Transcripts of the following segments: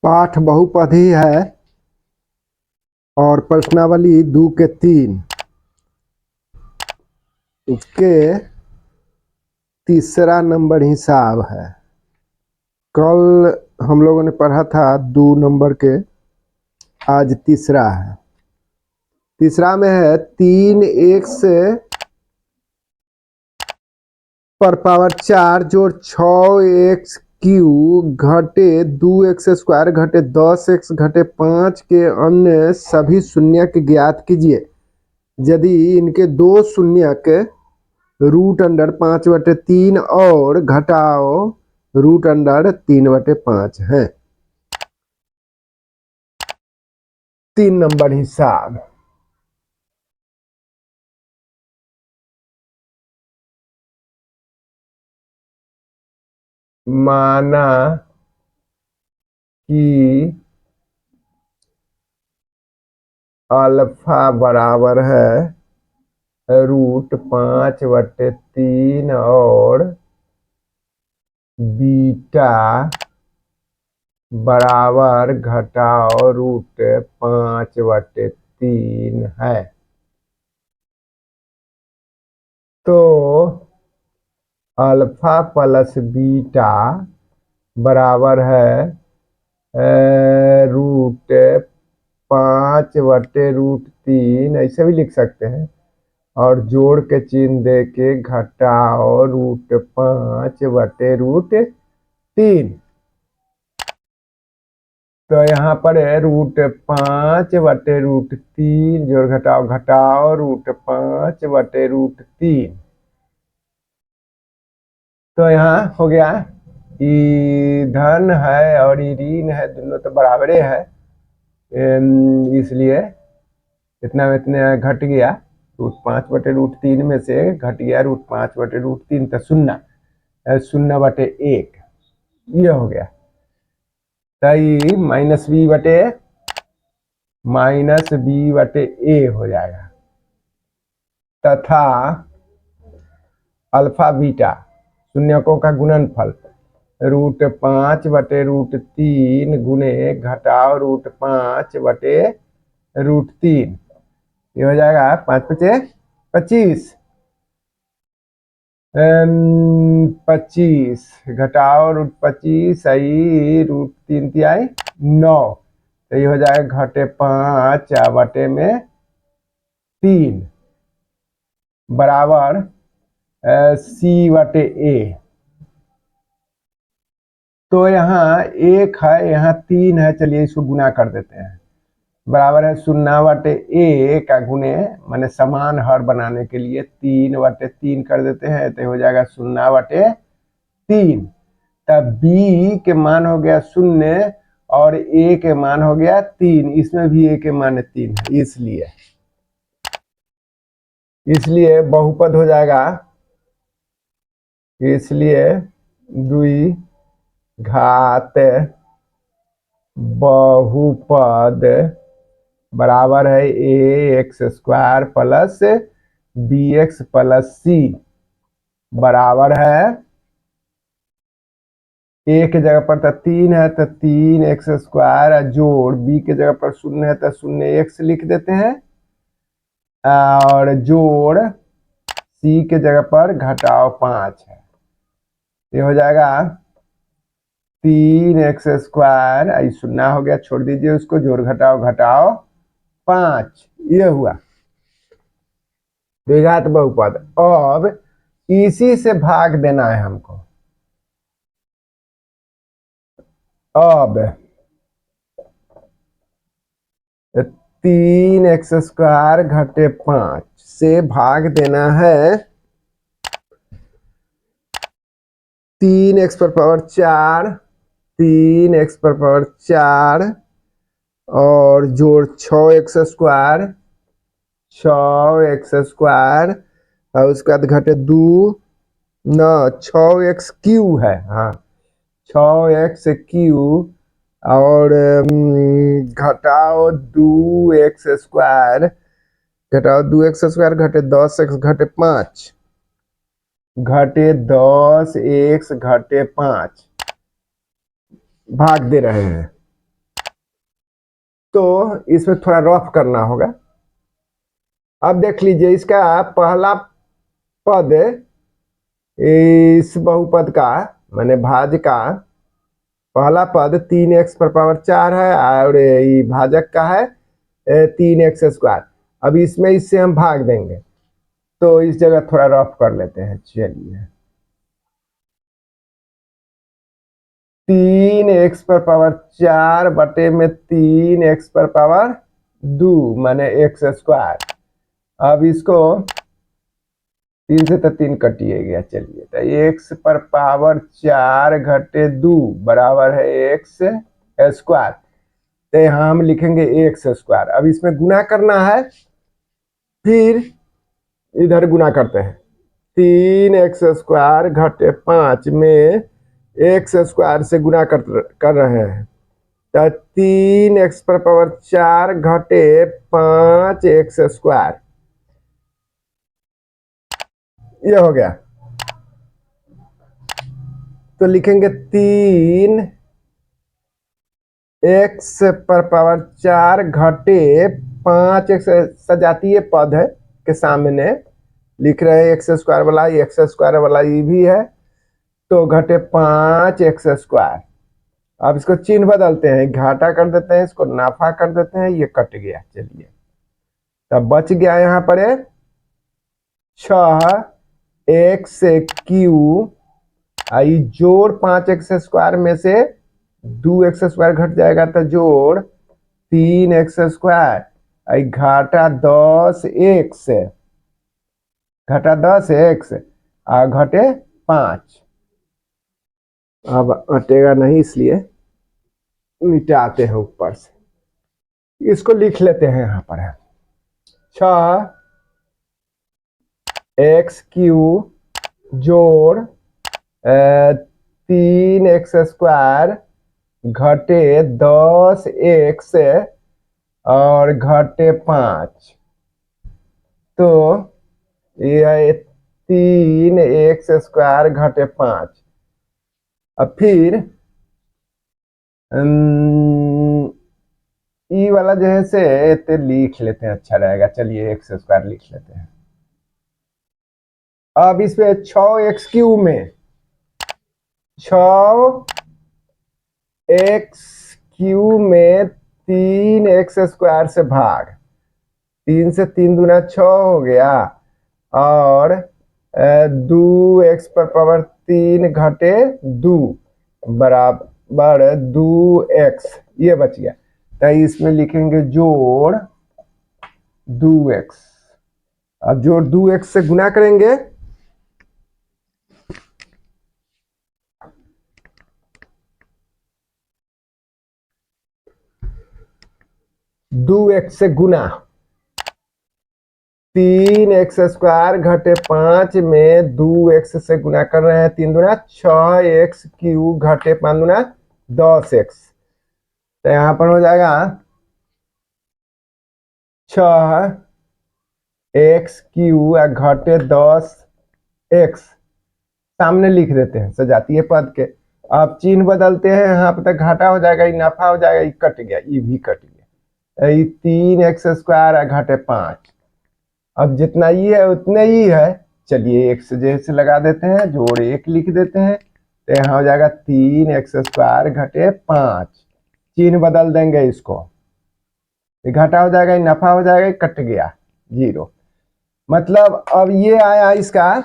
पाठ बहुपदी है और प्रश्नावली 2 के 3 उसके तीसरा नंबर हिसाब है। कल हम लोगों ने पढ़ा था 2 नंबर के, आज तीसरा है। तीसरा में है 3x पर पावर 4 जोड़ 6x क्यूब घटे 2x स्क्वायर घटे 10x घटे 5 के अन्य सभी शून्यक ज्ञात कीजिए यदि इनके दो शून्यक √5/3 और घटाओ √3/5 हैं। 3 नंबर हिसाब। माना कि अल्फा बराबर है √5/3 और बीटा बराबर घटाओ √5/3 है। तो अल्फा प्लस बीटा बराबर है √5/3, ऐसे भी लिख सकते हैं, और जोड़ के चिन्ह दे के घटाओ √5/3। तो यहाँ पर है √5/3 जोड़ घटाओ √5/3। तो यहाँ हो गया, ये धन है और ये ऋण है, दोनों तो बराबरे है, इसलिए इतना में इतना घट गया। √5/3 में से घट गया √5/3 तो 0/1 ये हो गया। तो -b/a हो जाएगा तथा अल्फा बीटा शून्यकों का गुणनफल √5/3 गुने घटाओ √5/3, ये हो जाएगा 5×5 = 25 घटाओ √25 आई √3 = 9, तो ये हो जाएगा घटे 5/3 बराबर c/a। तो यहाँ 1 है, यहाँ 3 है, चलिए इसको गुना कर देते हैं, बराबर है 0/a का गुने, माने समान हर बनाने के लिए 3/3 कर देते हैं, तो हो जाएगा 0/3। तब b के मान हो गया 0 और a के मान हो गया 3, इसमें भी a के मान 3 है, इसलिए बहुपद हो जाएगा। इसलिए द्विघात बहुपद बराबर है ax² plus bx plus c बराबर है, a के जगह पर तो 3 है तो 3x² जोड़ b के जगह पर 0 है तो 0x लिख देते हैं, और जोड़ c के जगह पर घटाओ 5 है, ये हो जाएगा 3x², आई 0 हो गया, छोड़ दीजिए उसको, जोड़ घटाओ 5, ये हुआ द्विघात बहुपद। अब इसी से भाग देना है हमको। अब 3x² घटे 5 से भाग देना है 3x⁴, 3x⁴ और जोड़ 6x², 6x² और उसके बाद घटे 2 न 6x³ है, हाँ 6x³ और घटाओ 2x², घटे 10x घटे 5 घटे 10x घटे 5 भाग दे रहे हैं। तो इसमें थोड़ा रफ करना होगा। अब देख लीजिए, इसका पहला पद इस बहुपद का माने भाज्य का पहला पद 3x⁴ है और ये भाजक का है 3x²। अब इसमें इससे हम भाग देंगे, तो इस जगह थोड़ा रफ कर लेते हैं। चलिए, 3x⁴ बटे में 3x⁴ माने x²। अब इसको 3 से तो 3 कटिए गया। चलिए, तो x⁴ घटे 2 बराबर है x²। तो यहाँ हम लिखेंगे x²। अब इसमें गुना करना है, फिर इधर गुना करते हैं। 3x² घटे 5 में x² से गुना कर रहे हैं, तो 3x⁴ घटे 5x²। ये हो गया। तो लिखेंगे 3x⁴ घटे 5x सजातीय पद है के सामने लिख रहे हैं x² वाला, x² वाला ये भी है, तो घटे 5x²। अब इसको चिन्ह बदलते हैं, घाटा कर देते हैं, इसको नाफा कर देते हैं, ये कट गया। चलिए, तब बच गया यहाँ पर 6x³ आई जोड़ 5x² में से 2x² घट जाएगा, तो जोड़ 3x²। आई घाटा 10x, घटा 10x और घटे 5। अब हटेगा नहीं, इसलिए मिटाते हैं ऊपर से। इसको लिख लेते हैं यहाँ पर है 6x³ जोड़ 3x² घटे 10x और घटे 5। तो ये 3x² घटे 5। अब फिर ई वाला जो है से लिख लेते हैं, अच्छा रहेगा। चलिए, x² लिख लेते हैं। अब इसमें 6x³ में 6x³ में 3x² से भाग, 3 से 3 दूना 6 हो गया और 2x⁴ घटे 2 बराबर 2x, ये बच गया। तो इसमें लिखेंगे जोड़ 2x। अब जोड़ 2x से गुना करेंगे, 2x से गुना 3x² घटे 5 में 2x से गुना कर रहे हैं, 3 दूना 6x³ घटे 5 दूना 10x। तो यहाँ पर हो जाएगा 6x³ घटे 10x, सामने लिख देते हैं सजातीय पद के। अब चिन्ह बदलते हैं, यहाँ पे तक घाटा हो जाएगा, ये नफा हो जाएगा, ये कट गया, ये भी कट गया। ये 3x² घटे 5। अब जितना ये है उतना ही है। चलिए, एक से जैसे लगा देते हैं, जोड़ 1 लिख देते हैं, तो यहाँ हो जाएगा 3x² घटे 5। चिन्ह बदल देंगे, इसको घाटा हो जाएगा, नफा हो जाएगा, कट गया 0। मतलब अब ये आया इसका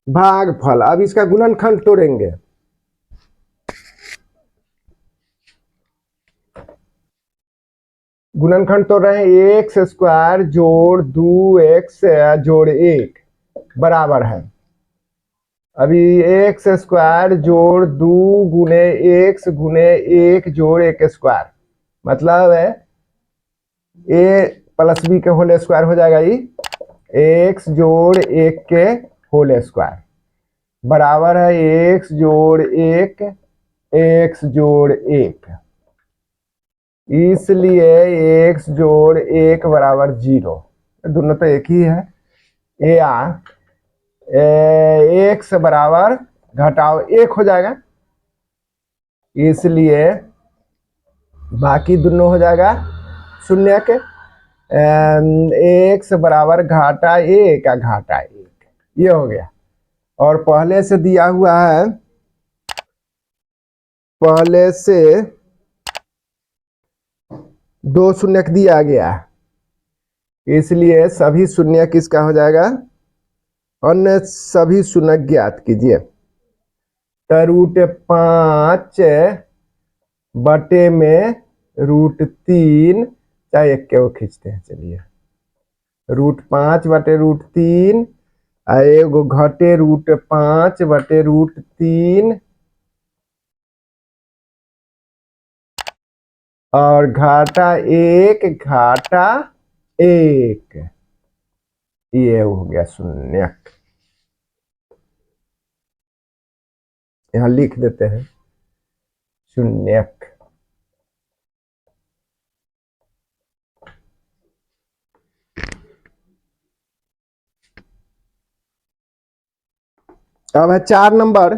भागफल। अब इसका गुणनखंड तोड़ेंगे। गुणनखंड तोड़ रहे हैं, x² जोड़ 2x जोड़ 1 बराबर है। अभी x² जोड़ 2 गुने x गुने 1 जोड़ 1², मतलब है a प्लस b के होल स्क्वायर हो जाएगा। ये x जोड़ 1 के होल स्क्वायर बराबर है x जोड़ 1 x जोड़ 1। इसलिए x जोड़ 1 बराबर 0, दोनों तो एक ही है। या x बराबर घटाव 1 हो जाएगा, इसलिए बाकी दोनों हो जाएगा शून्य के। एक्स बराबर घाटा ए का घाटा 1, ये हो गया। और पहले से दिया हुआ है, पहले से 2 शून्य दिया गया है, इसलिए सभी शून्य किसका हो जाएगा, अन्य सभी शून्य ज्ञात कीजिए। तो √5 बटे में √3, चाहे एक के वो खींचते हैं, चलिए √5 बटे √3, एगो घटे √5 बटे √3, और घाटा 1 घाटा 1, ये हो गया शून्यक। यहां लिख देते हैं शून्यक। अब है 4 नंबर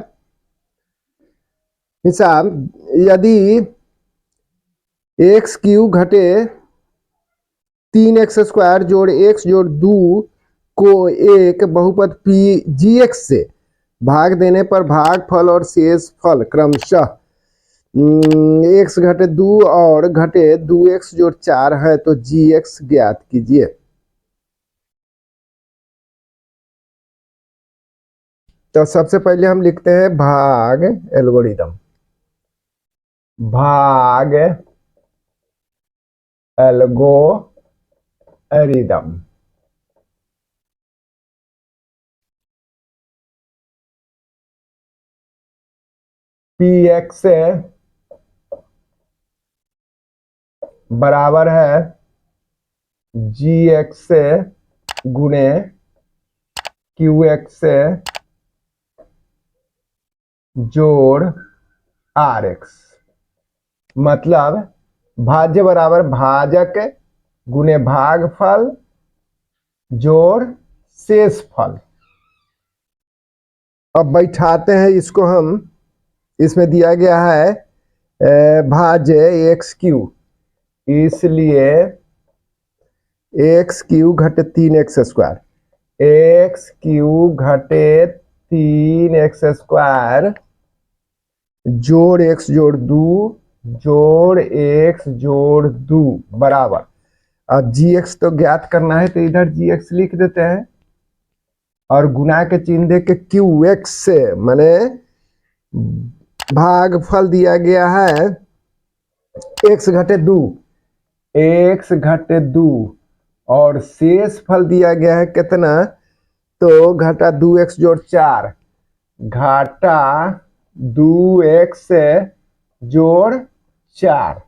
हिसाब, यदि एक्स क्यू घटे 3x² जोड़ x जोड़ 2 को एक बहुपद पी जी एक्स से भाग देने पर भागफल और शेष फल क्रमशः x घटे 2 और घटे 2x जोड़ 4 है, तो जी एक्स ज्ञात कीजिए। तो सबसे पहले हम लिखते हैं भाग एल्गोरिदम, भाग एल्गोरिदम। पी एक्स बराबर है जी एक्स गुणे क्यू एक्स जोड़ आर एक्स, मतलब भाज्य बराबर भाजक गुणे भागफल जोड़ शेष फल। अब बैठाते हैं इसको हम, इसमें दिया गया है भाज्य एक्स क्यू, इसलिए एक्स क्यू घटे 3x², एक्स क्यू घटे 3x² जोड़ x जोड़ 2 जोड़ x जोड़ 2 बराबर, अब जी एक्स तो ज्ञात करना है, तो इधर जी एक्स लिख देते हैं, और गुना के चिन्ह दे के क्यू एक्स से, माने भागफल दिया गया है x घटे 2, x घटे 2, और शेष फल दिया गया है कितना, तो घाटा 2x जोड़ 4, घाटा 2x जोड़ 4,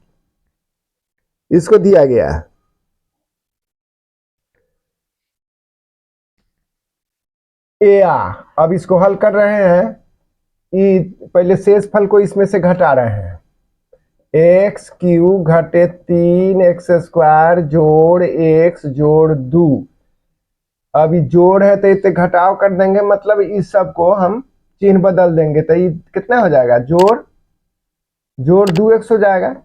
इसको दिया गया है। अब इसको हल कर रहे हैं, पहले शेष फल को इसमें से घटा रहे हैं, एक्स क्यू घटे 3x² जोड़ x जोड़ 2, अभी जोड़ है तो इसे घटाव कर देंगे, मतलब इस सब को हम चिन्ह बदल देंगे, तो ये कितना हो जाएगा, जोड़ जोड़ 2x हो जाएगा,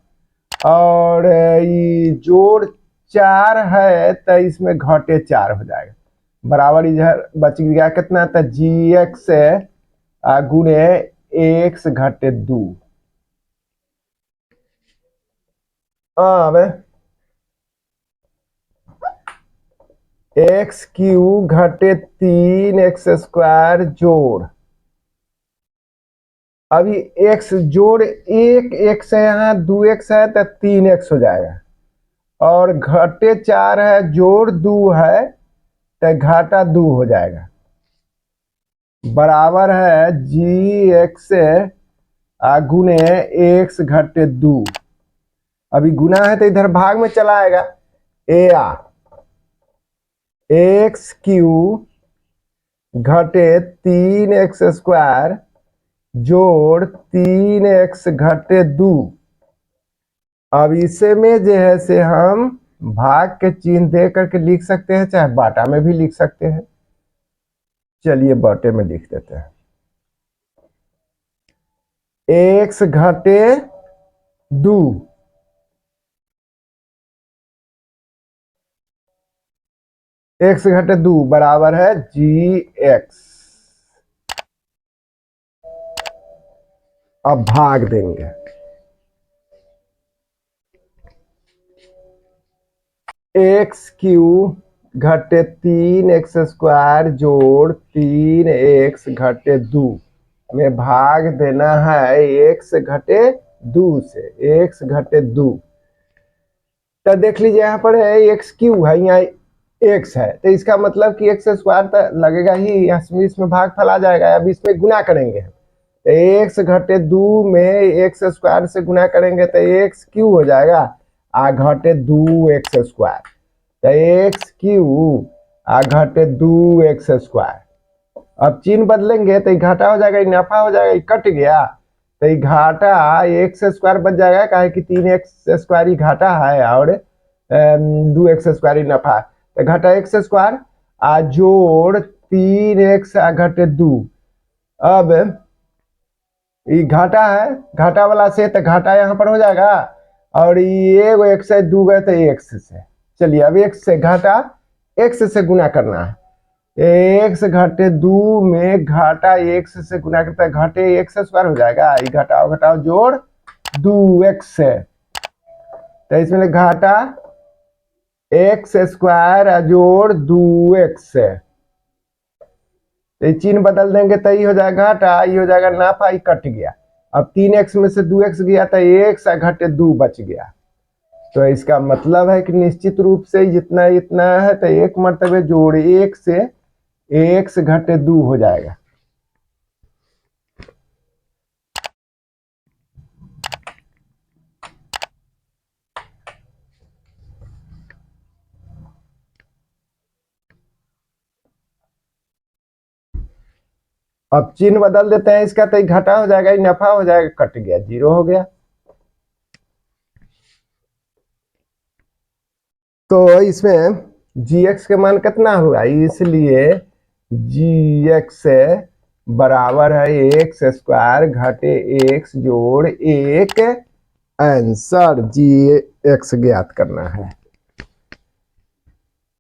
और ये जोड़ 4 है तो इसमें घटे 4 हो जाएगा, बराबर इधर बच गया कितना था, जी एक्स गुणे एक्स घटे 2। अब एक्स क्यू घटे 3x² जोड़, अभी x जोड़ 1x है, यहाँ 2x है तो 3x हो जाएगा, और घटे 4 है जोड़ 2 है तो घाटा 2 हो जाएगा, बराबर है जी एक्स गुणे एक्स घटे 2। अभी गुना है तो इधर भाग में चला आएगा, एक्स क्यू घटे 3x² जोड़ 3x घटे 2, अब इसे में जो है से हम भाग के चिन्ह दे करके लिख सकते हैं, चाहे बाटा में भी लिख सकते हैं, चलिए बाटे में लिख देते हैं, x घटे 2 एक्स घटे 2 बराबर है जी एक्स। अब भाग देंगे, एक्स क्यू घटे 3x² जोड़ 3x घटे 2 में भाग देना है x घटे 2 से, x घटे 2। तो देख लीजिए यहाँ पर है एक्स क्यू है, यहाँ एक्स है, तो इसका मतलब कि x² तो लगेगा ही, इसमें भाग फैला जाएगा। अब इसमें गुना करेंगे, तो एक्स घटे 2 में x² से गुना करेंगे तो एक्स क्यू हो जाएगा, आ घटे 2x², तो एक्स क्यू आ घटे 2x²। अब चिन्ह बदलेंगे तो घाटा हो जाएगा, नफा हो जाएगा, कट गया तो घाटा x² बच जाएगा, काहे कि 3x² ही घाटा है और 2x² ही नफा। तो घाटा x² आ जोड़ 3x आ घटे 2। अब ये घाटा है, घाटा वाला से तो घाटा यहाँ पर हो जाएगा, और ये एक्स से 2 गए तो एक्स से। चलिए अब एक्स से घाटा एक्स से गुना करना है, एक्स घटे 2 में घाटा एक्स से गुना करता है, घटे x² हो जाएगा, ये घटाओ घटाओ जोड़ 2x से, तो इसमें घाटा x² जोड़ 2x से। तो चिन्ह बदल देंगे तो ये हो जाएगा घाटा, ये हो जाएगा नाफा, ये कट गया। अब 3x में से 2x गया तो x घटे 2 बच गया। तो इसका मतलब है कि निश्चित रूप से जितना इतना है तो एक मर्तबे जोड़ 1 से x घटे 2 हो जाएगा। अब चिन्ह बदल देते हैं इसका, तो घटा हो जाएगा, नफा हो जाएगा, कट गया, 0 हो गया। तो इसमें gx के मान कितना हुआ, इसलिए gx बराबर है x² घटे x जोड़ 1। आंसर gx ज्ञात करना है।